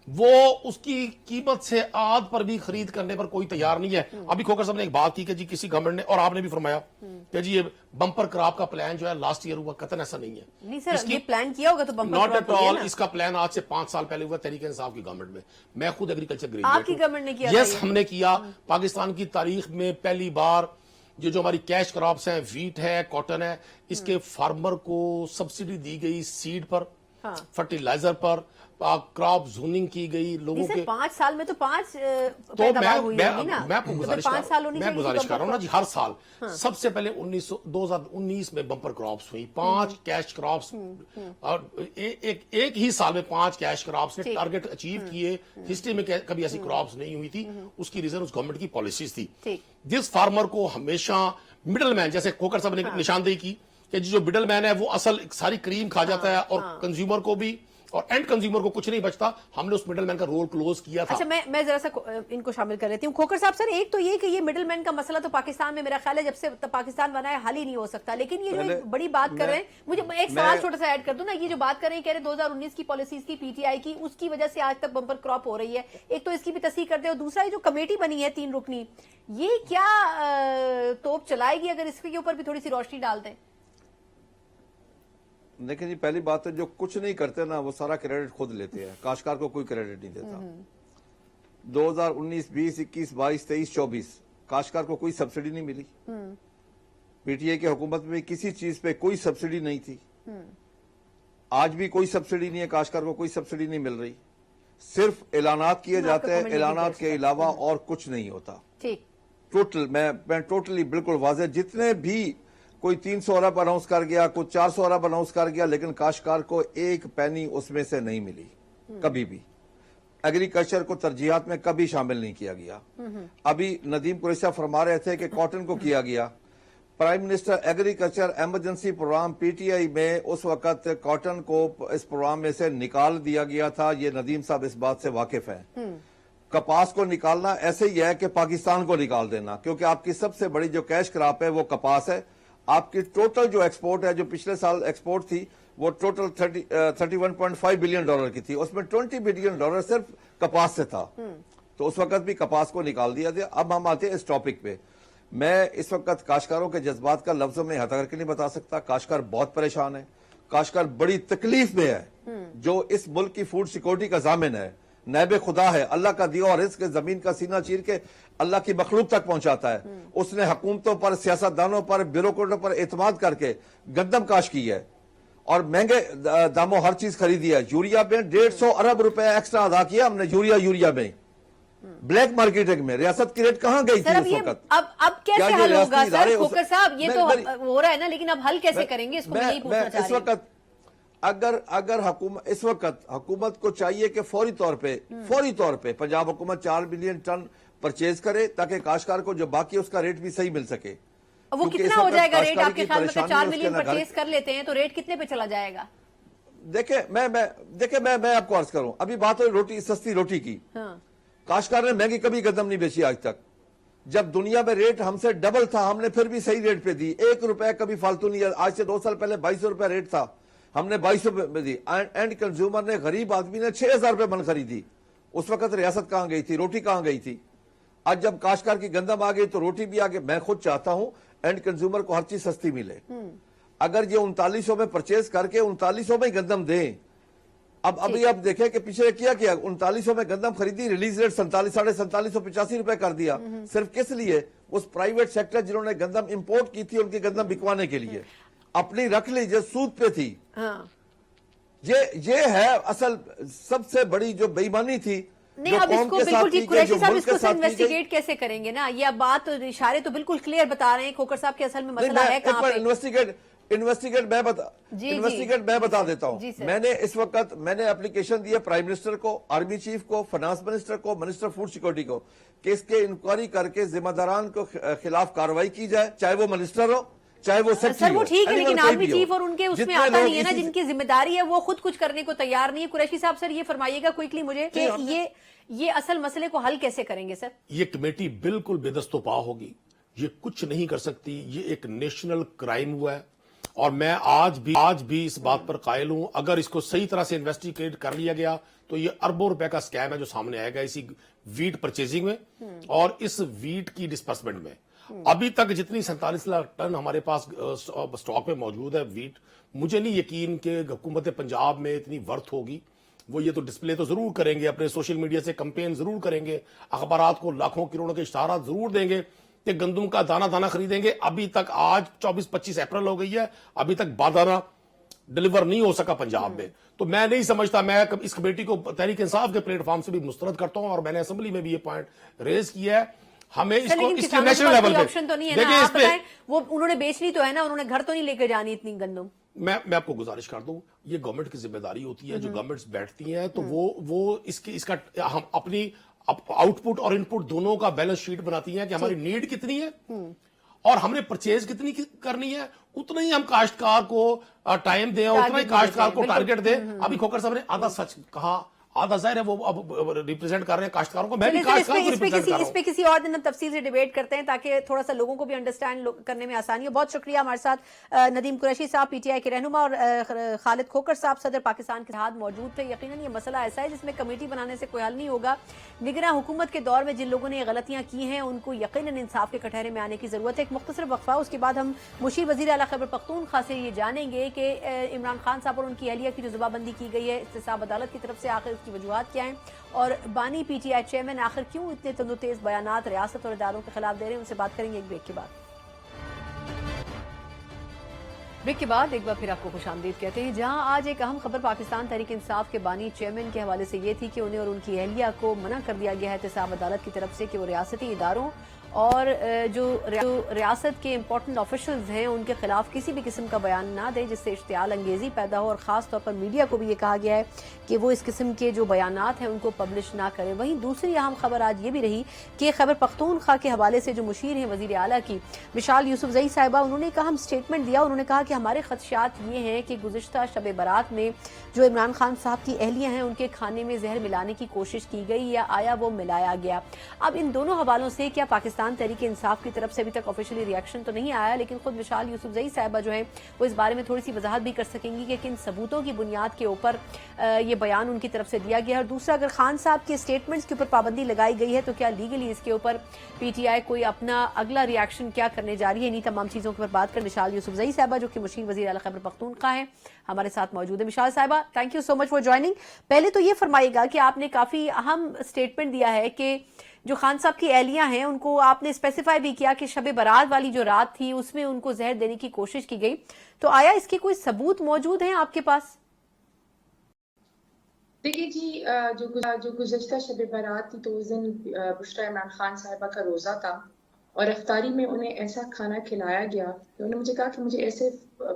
वो उसकी कीमत से आध पर भी खरीद करने पर कोई तैयार नहीं है। अभी खोखर साहब ने एक बात की कि जी किसी गवर्नमेंट ने, और आपने भी फरमाया कि जी ये बम्पर क्रॉप का प्लान जो है लास्ट ईयर हुआ, कतन ऐसा नहीं है। नहीं सर, ये प्लान किया होगा तो बम्पर नॉट एट ऑल। इसका प्लान आज से 5 साल पहले हुआ तहरीक इंसाफ की गवर्नमेंट में। मैं खुद एग्रीकल्चर ग्रेजुएट, आपकी गवर्नमेंट ने किया? यस, हमने किया। पाकिस्तान की तारीख में पहली बार जो हमारी कैश क्रॉप्स हैं, वीट है, कॉटन है, इसके फार्मर को सब्सिडी दी गई सीड पर, फर्टिलाइजर पर, क्रॉप जोनिंग की गई लोगों के। 5 साल में तो 5 तो मैं आपको गुजारिश कर रहा हूं ना जी, हर साल सबसे पहले 2019 में बम्पर क्रॉप्स हुई, 5 कैश क्रॉप्स, और एक ही साल में 5 कैश क्रॉप्स ने टारगेट अचीव किए। हिस्ट्री में कभी ऐसी क्रॉप्स नहीं हुई थी। उसकी रीजन उस गवर्नमेंट की पॉलिसीज थी। जिस फार्मर को हमेशा मिडल मैन, जैसे खोखर साहब ने निशानदेही की कि जो मिडल मैन है वो असल सारी क्रीम खा जाता है, और कंज्यूमर को भी और एंड कंज्यूमर को कुछ नहीं बचता, हमने उस मिडलमैन का रोल क्लोज किया था। अच्छा, मैं जरा सा इनको शामिल कर लेती हूँ। खोखर साहब, सर एक तो ये कि ये मिडलमैन का मसला तो पाकिस्तान में मेरा ख्याल है जब से पाकिस्तान बना है हल ही नहीं हो सकता। लेकिन ये जो बड़ी बात कर रहे हैं, मुझे एक सवाल छोटा सा ऐड कर दूं ना, ये जो बात कर रहे हैं, कह रहे 2019 की पॉलिसीज की, पीटीआई की, उसकी वजह से आज तक बम्पर क्रॉप हो रही है। एक तो इसकी भी तस्दीक करते हो, दूसरा ये जो कमेटी बनी है 3 रुकनी, ये क्या तोप चलाएगी? अगर इसके ऊपर भी थोड़ी सी रोशनी डाल दें। देखिए जी, पहली बात है जो कुछ नहीं करते ना वो सारा क्रेडिट खुद लेते हैं, काश्तकार को कोई क्रेडिट नहीं देता। 2019, 20, 21, 22, 23, 24 काश्तकार को कोई सब्सिडी नहीं मिली। पीटीआई की हुकूमत में किसी चीज पे कोई सब्सिडी नहीं थी। आज भी कोई सब्सिडी नहीं है, काश्तकार को कोई सब्सिडी नहीं मिल रही। सिर्फ ऐलानात किए जाते हैं, ऐलानात के अलावा और कुछ नहीं होता। टोटल मैं टोटली बिल्कुल वाज़ेह, जितने भी कोई 300 अरब अनाउंस कर गया, कोई 400 अरब अनाउंस कर गया, लेकिन काश्तकार को एक पैनी उसमें से नहीं मिली। कभी भी एग्रीकल्चर को तरजीहात में कभी शामिल नहीं किया गया। अभी नदीम कुरैशी फरमा रहे थे कि कॉटन को किया गया। Prime minister agriculture emergency program PTI में उस वक्त कॉटन को इस प्रोग्राम में से निकाल दिया गया था। ये नदीम साहब इस बात से वाकिफ हैं। कपास को निकालना ऐसे ही है कि पाकिस्तान को निकाल देना, क्योंकि आपकी सबसे बड़ी जो कैश क्रॉप है वो कपास है। आपकी टोटल जो एक्सपोर्ट है, जो पिछले साल एक्सपोर्ट थी, वो टोटल 31.5 बिलियन डॉलर की थी। उसमें 20 बिलियन डॉलर सिर्फ कपास से था। तो उस वक्त भी कपास को निकाल दिया गया। अब हम आते हैं इस टॉपिक पे। मैं इस वक्त काश्तकारों के जज्बात का लफ्जों में हता करके नहीं बता सकता। काश्तकार बहुत परेशान है, काश्तकार बड़ी तकलीफ में है। जो इस मुल्क की फूड सिक्योरिटी का जामिन है, नायब खुदा है, अल्लाह का दिया और रिज़्क़ जमीन का सीना चीर के अल्लाह की मखलूक तक पहुंचाता है। उसने हुकूमतों पर, सियासतदानों पर, ब्यूरोक्रेटों पर एतमाद करके गंदम काश की है और महंगे दामों हर चीज खरीदी है। यूरिया में 150 अरब रुपए एक्स्ट्रा अदा किया हमने यूरिया में। ब्लैक मार्केटिंग में रियासत की रेट कहां गई थी उस वक्त? अब कैसे हल होगा सर? खोखर साहब, ये तो हो रहा है ना, लेकिन अब हल कैसे करेंगे इसको? मैं यही पूछना चाह रही हूं। अगर हुकूमत इस वक्त हुकूमत को चाहिए कि फौरी तौर पे पंजाब हुकूमत 4 बिलियन टन परचेज करे ताकि काश्तकार को जो बाकी है उसका रेट भी सही मिल सके। वो क्योंकि कितना इस हो वक्त जाएगा रेट काश्तकारी आपके की ख्याल में? परेशानी 4 है, मिलियन उसके अंदर परचेज कर लेते हैं तो रेट कितने पे चला जाएगा? देखे मैं आपको अर्ज करूं, अभी बात हुई रोटी, सस्ती रोटी की। हाँ। काश्तकार ने महंगी कभी गंदम नहीं बेची आज तक। जब दुनिया में रेट हमसे डबल था, हमने फिर भी सही रेट पे दी, 1 रुपए कभी फालतू नहीं है। आज से 2 साल पहले 2200 रुपए रेट था, हमने 2200 में दी। एंड कंज्यूमर ने, गरीब आदमी ने 6000 रुपए मन खरीदी। उस वक्त रियासत कहां गई थी, रोटी कहां गई थी? आज जब काश्तकार की गंदम आ गई तो रोटी भी आ गई। मैं खुद चाहता हूं एंड कंज्यूमर को हर चीज सस्ती मिले। अगर ये 3900 में परचेज करके 3900 में गंदम दें। अब अभी आप देखें कि पिछले किया 3900 में गंदम खरीदी, रिलीज रेट 47,585 रुपए कर दिया। सिर्फ किस लिए? उस प्राइवेट सेक्टर जिन्होंने गंदम इंपोर्ट की थी उनकी गंदम बिकवाने के लिए अपनी रख ली जो सूद पे थी। हाँ। ये है असल सबसे बड़ी जो बेईमानी थी। नहीं, अब इसको बिल्कुल ठीक, कुरैशी साहब इसको सिर्फ इन्वेस्टिगेट कैसे करेंगे ना? ये अब बात तो इशारे तो बिल्कुल क्लियर बता रहे हैं खोखर साहब के असल में मसला है कहां पे। इन्वेस्टिगेट मैं बता देता हूं। मैंने इस वक्त एप्लीकेशन दी है प्राइम मिनिस्टर को, आर्मी चीफ को, फाइनेंस मिनिस्टर को, मिनिस्टर फूड सिक्योरिटी को कि इसके इंक्वायरी करके जिम्मेदारान को खिलाफ कार्रवाई की जाए, चाहे वो मिनिस्टर हो चाहे वो सर वो ठीक है, लेकिन आर्मी चीफ और उनके उसमें आता नहीं है ना, जिनकी जिम्मेदारी है वो खुद कुछ करने को तैयार नहीं है। कुरैशी साहब सर ये फरमाइएगा क्विकली मुझे कि ये असल मसले को हल कैसे करेंगे सर? ये कमेटी बिल्कुल बेदस्तोपा होगी, ये कुछ नहीं कर सकती। ये एक नेशनल क्राइम हुआ है और मैं आज भी इस बात पर कायल हूं, अगर इसको सही तरह से इन्वेस्टिगेट कर लिया गया तो ये अरबों रुपए का स्कैम है जो सामने आएगा इसी वीट परचेजिंग में और इस वीट की डिस्पर्समेंट में। अभी तक जितनी 47 लाख टन हमारे पास स्टॉक में मौजूद है वीट, मुझे नहीं यकीन कि हुकूमत पंजाब में इतनी वर्थ होगी। वो ये तो डिस्प्ले तो जरूर करेंगे, अपने सोशल मीडिया से कैंपेन जरूर करेंगे, अखबारात को लाखों करोड़ों के इशारा जरूर देंगे कि गंदम का दाना दाना खरीदेंगे। अभी तक आज 24-25 अप्रैल हो गई है, अभी तक बादाना डिलीवर नहीं हो सका पंजाब में। तो मैं नहीं समझता, मैं इस कमेटी को तहरीक इंसाफ के प्लेटफॉर्म से भी मुस्तरद करता हूं और मैंने असेंबली में भी ये पॉइंट रेज किया है। हमें इसको इसके नेशनल लेवल पे ऑप्शन तो नहीं है ना, आप बताएं, वो उन्होंने बेचनी तो है ना, उन्होंने घर तो नहीं लेकर जानी इतनी गंदम। मैं आपको गुजारिश कर दूं, ये गवर्नमेंट की जिम्मेदारी होती है। जो गवर्नमेंट्स बैठती हैं तो वो इसका हम अपनी आउटपुट और इनपुट दोनों का बैलेंस शीट बनाती हैं कि हमारी नीड कितनी है और हमने परचेज कितनी करनी है। उतना ही हम काश्तकार को टाइम दें और उतना ही काश्तकार को टारगेट दें। अभी खोखर साहब ने आधा सच कहा, आधा जाहिर है वो अब रिप्रेजेंट कर रहे हैं काश्तकारों को। मैं भी काश्तकारों को रिप्रेजेंट कर रहा हूं। इस पे किसी और दिन हम तफसील से डिबेट करते हैं ताकि थोड़ा सा लोगों को भी अंडरस्टैंड करने में आसानी हो। बहुत शुक्रिया। हमारे साथ नदीम कुरैशी साहब पीटीआई के रहनुमा और खालिद खोखर साहब सदर पाकिस्तान के साथ मौजूद थे। यकीनन ये मसला ऐसा है जिसमें कमेटी बनाने से कोई हल नहीं होगा। निगरान हुकूमत के दौर में जिन लोगों ने गलतियां की हैं उनको यकीनन इंसाफ के कटहरे में आने की जरूरत है। एक मुख्तसर वक्फा, उसके बाद हम मुशीर वजीर आला खैबर पख्तूनख्वा से ये जानेंगे कि इमरान खान साहब और उनकी अहलिया की जो जुबाबंदी की गई है एहतसाब अदालत की तरफ से, आखिर उसकी वजूहात क्या हैं और बानी पीटीआई चेयरमैन आखिर क्यों इतने तंदुतेज बयानात रियासत और इदारों के खिलाफ दे रहे हैं। उनसे बात करेंगे एक ब्रेक के बाद। ब्रेक के बाद एक बार फिर आपको खुशामदीद कहते हैं। जहां आज एक अहम खबर पाकिस्तान तहरीक इंसाफ के बानी चेयरमैन के हवाले से ये थी कि उन्हें और उनकी अहलिया को मना कर दिया गया है एहतसाब अदालत की तरफ से कि वो रियासती इदारों और जो रियासत के इंपॉर्टेंट ऑफिशियल्स हैं उनके खिलाफ किसी भी किस्म का बयान ना दें जिससे इश्तियाल अंगेजी पैदा हो। और खास तौर पर मीडिया को भी ये कहा गया है कि वो इस किस्म के जो बयानात हैं उनको पब्लिश ना करें। वहीं दूसरी अहम खबर आज ये भी रही कि खैबर पख्तूनख्वा के हवाले से जो मुशीर हैं वजीर आला की मिसाल यूसुफजई साहिबा, उन्होंने एक अहम स्टेटमेंट दिया। उन्होंने कहा कि हमारे खदशात ये हैं कि गुज़िश्ता शब बारात में जो इमरान खान साहब की अहलियाँ हैं उनके खाने में जहर मिलाने की कोशिश की गई या आया वो मिलाया गया। अब इन दोनों हवालों से क्या पाकिस्तान तहरीक इंसाफ की तरफ से अभी तक ऑफिशियली रिएक्शन तो नहीं आया, लेकिन खुद मिसाल यूसुफजई साहिबा जो है वो इस बारे में थोड़ी सी वजाहत भी कर सकेंगी कि किन सबूतों की बुनियाद के ऊपर ये बयान उनकी तरफ से दिया गया है। और दूसरा, अगर खान साहब के स्टेटमेंट्स के ऊपर पाबंदी लगाई गई है तो क्या लीगली इसके ऊपर पीटीआई कोई अपना अगला रिएक्शन क्या करने जा रही है। इन्हीं तमाम चीजों के ऊपर बात कर मिसाल यूसुफजई साहिबा जो कि मुशीर वजीर आला खैबर पख्तूनख्वा है हमारे साथ मौजूद है। मिसाल साहिबा, thank you so much for joining. पहले तो ये फरमाइएगा कि आपने काफी अहम स्टेटमेंट दिया है कि जो खान साहब की अहलियां हैं उनको आपने स्पेसिफाई भी किया कि शब बारात वाली जो रात थी उसमें उनको जहर देने की कोशिश की गई, तो आया इसके कोई सबूत मौजूद हैं आपके पास? देखिए जी, जो गुज़श्ता शब बारात थी तो उस दिन बुशरा इमरान खान साहिबा का रोज़ा था اور افطاری میں انہیں ایسا کھانا کھلایا گیا کہ انہوں نے مجھے کہا کہ مجھے ایسے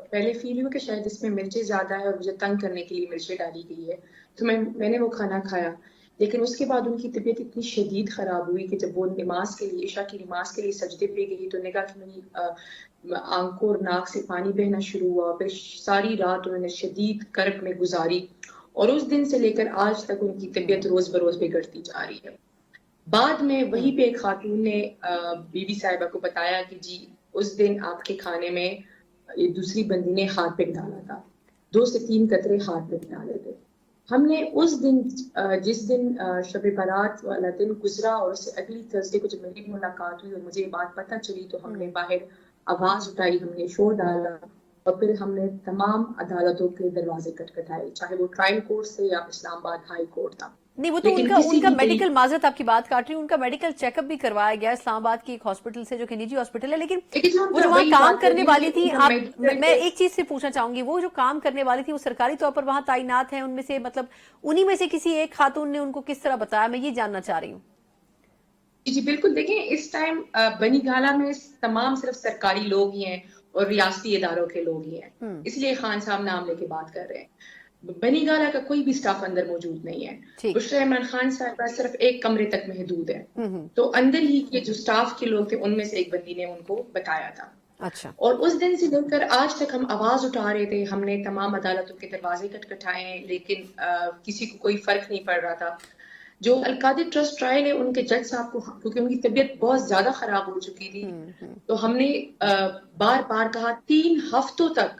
پہلے فیل ہوا کہ شاید اس میں مرچیں زیادہ ہے اور مجھے تنگ کرنے کے لیے مرچیں ڈالی گئی ہے، تو میں نے وہ کھانا کھایا. لیکن اس کے بعد ان کی طبیعت اتنی شدید خراب ہوئی کہ جب وہ نماز کے لیے، عشاء کی نماز کے لیے سجدے پہ گئی تو نے کہا کہ میری آنکھوں اور ناک سے پانی بہنا شروع ہوا. پھر ساری رات انہوں نے شدید کرب میں گزاری اور اس دن سے لے کر آج تک ان کی طبیعت روز بروز بگڑتی جا رہی ہے. بعد میں وہیں پہ ایک خاتون نے بی بی صاحبہ کو بتایا کہ جی اس دن آپ کے کھانے میں دوسری بندی نے ہاتھ پہ ڈالا تھا، 2 سے 3 قطرے ہاتھ پہ ڈالے تھے. ہم نے اس دن جس دن شب برات والا دن گزرا اور اس سے اگلی تھرسڈے کو جب میری ملاقات ہوئی اور مجھے یہ بات پتہ چلی تو ہم نے باہر آواز اٹھائی، ہم نے شور ڈالا اور پھر ہم نے تمام عدالتوں کے دروازے کٹکھٹائے، چاہے وہ ٹرائل کورٹ سے یا اسلام آباد ہائی کورٹ تھا. نہیں، وہ تو ان کا میڈیکل معذرت آپ کی بات کاٹ رہی ہوں، ان کا میڈیکل چیک اپ بھی کروایا گیا اسلام آباد کی ایک ہاسپٹل سے جو کہ نجی ہاسپٹل ہے. لیکن وہ جو وہاں کام کرنے والی تھی، میں ایک چیز سے پوچھنا چاہوں گی، وہ جو کام کرنے والی تھی وہ سرکاری طور پر وہاں تعینات ہیں، ان میں سے مطلب انہی میں سے کسی ایک خاتون نے ان کو کس طرح بتایا، میں یہ جاننا چاہ رہی ہوں. جی بالکل، دیکھیں اس ٹائم بنی گالہ میں تمام صرف سرکاری لوگ ہی ہیں اور ریاستی اداروں کے لوگ ہی ہیں، اس لیے خان صاحب نام لے کے بات کر رہے ہیں. بنی گالہ کا کوئی بھی سٹاف اندر موجود نہیں ہے. بشرا عمران خان صاحبہ صرف ایک کمرے تک محدود ہے، تو اندر ہی کے جو سٹاف کے لوگ تھے ان میں سے ایک بندی نے ان کو بتایا تھا. اچھا. اور اس دن سے لے کر آج تک ہم آواز اٹھا رہے تھے، ہم نے تمام عدالتوں کے دروازے کٹکھٹائے ہیں، لیکن کسی کو کوئی فرق نہیں پڑ رہا تھا. جو القادر ٹرسٹ ٹرائل ہے ان کے جج صاحب کو، کیونکہ ان کی طبیعت بہت زیادہ خراب ہو چکی تھی، تو ہم نے بار بار کہا 3 ہفتوں تک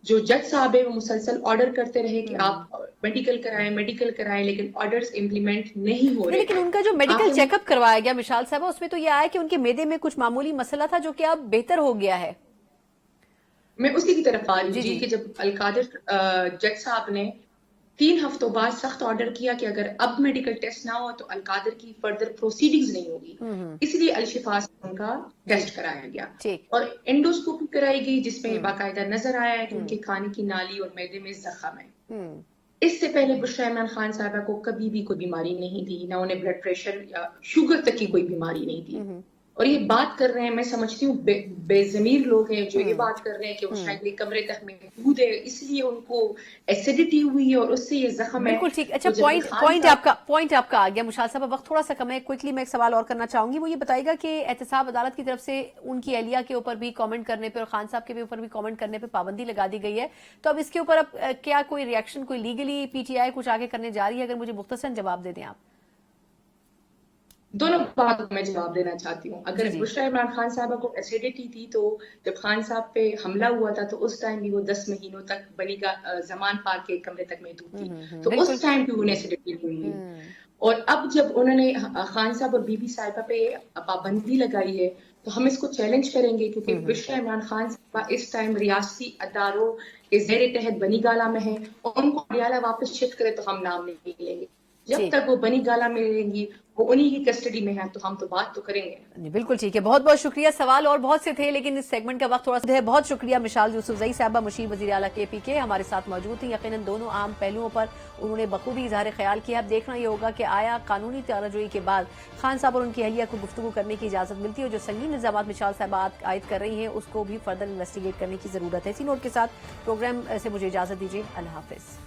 جو جج صاحب ہے وہ مسلسل آرڈر کرتے رہے کہ آپ میڈیکل کرائیں، لیکن آرڈرز امپلیمنٹ نہیں ہو رہے. لیکن ان کا جو میڈیکل چیک اپ کروایا گیا مشال صاحبہ، اس میں تو یہ آیا کہ ان کے معدے میں کچھ معمولی مسئلہ تھا جو کہ اب بہتر ہو گیا ہے. میں اسی کی طرف آ رہی ہوں جی کہ جب القادر جج صاحب نے 3 ہفتوں بعد سخت آرڈر کیا کہ اگر اب میڈیکل ٹیسٹ نہ ہو تو القادر کی فردر پروسیڈنگز نہیں ہوگی، اس لیے الشفا سے ان کا ٹیسٹ کرایا گیا اور انڈوسکوپی کرائی گئی جس میں باقاعدہ نظر آیا ہے کہ ان کے کھانے کی نالی اور معدے میں زخم ہے. اس سے پہلے بشرا عمران خان صاحبہ کو کبھی بھی کوئی بیماری نہیں تھی، نہ انہیں بلڈ پریشر یا شوگر تک کی کوئی بیماری نہیں تھی. اور یہ بات کر رہے ہیں، میں سمجھتی ہوں بے ضمیر لوگ ہیں جو یہ بات کر رہے ہیں کہ وہ شاید ایک کمرے تک محدود ہے اس لیے ان کو ایسیڈیٹی ہوئی ہے اور اس سے یہ زخم ہے. بالکل ٹھیک. اچھا، پوائنٹ آپ کا آ گیا مشال صاحب. وقت تھوڑا سا کم ہے، کوئکلی میں ایک سوال اور کرنا چاہوں گی. وہ یہ بتائے گا کہ احتساب عدالت کی طرف سے ان کی اہلیہ کے اوپر بھی کامنٹ کرنے پہ اور خان صاحب کے اوپر بھی کامنٹ کرنے پہ پابندی لگا دی گئی ہے، تو اب اس کے اوپر اب کیا کوئی ریئیکشن، کوئی لیگلی پی ٹی آئی کچھ آگے کرنے جا رہی ہے؟ اگر مجھے مختصراً جواب دے دیں آپ. دونوں باتوں میں جواب دینا چاہتی ہوں. اگر بشرا عمران خان صاحبہ کو ایسیڈیٹی تھی تو جب خان صاحب پہ حملہ ہوا تھا تو اس ٹائم بھی وہ 10 مہینوں تک بنی کا زمان پارک کے کمرے تک محدود تھی، تو اس ٹائم بھی انہیں ایسیڈیٹی ہوئی. اور اب جب انہوں نے خان صاحب اور بی بی صاحبہ پہ پابندی لگائی ہے تو ہم اس کو چیلنج کریں گے، کیونکہ بشرا عمران خان صاحبہ اس ٹائم ریاستی اداروں کے زیر تحت بنی گالہ میں ہیں اور ان کو پٹیالہ واپس شفٹ کرے تو ہم نام نہیں لیں گے. جب تک وہ بنی گالہ میں رہیں گی، وہ انہی کی کسٹڈی میں ہے، تو ہم تو بات تو کریں گے. بالکل ٹھیک ہے. بہت بہت شکریہ. سوال اور بہت سے تھے لیکن اس سیگمنٹ کا وقت تھوڑا سا ہے. بہت شکریہ مشال یوسفزئی صاحبہ، مشیر وزیر اعلیٰ کے پی کے ہمارے ساتھ موجود تھیں. یقیناً دونوں اہم پہلوؤں پر انہوں نے بخوبی اظہار خیال کیا. اب دیکھنا یہ ہوگا کہ آیا قانونی چارہ کے بعد خان صاحب اور ان کی اہلیہ کو گفتگو کرنے کی اجازت ملتی ہے، اور جو سنگین الزامات مشال صاحبہ عائد کر رہی ہیں اس کو بھی فردر انویسٹیگیٹ کرنے کی ضرورت ہے. اسی نوٹ کے ساتھ پروگرام سے مجھے اجازت دیجیے. اللہ حافظ.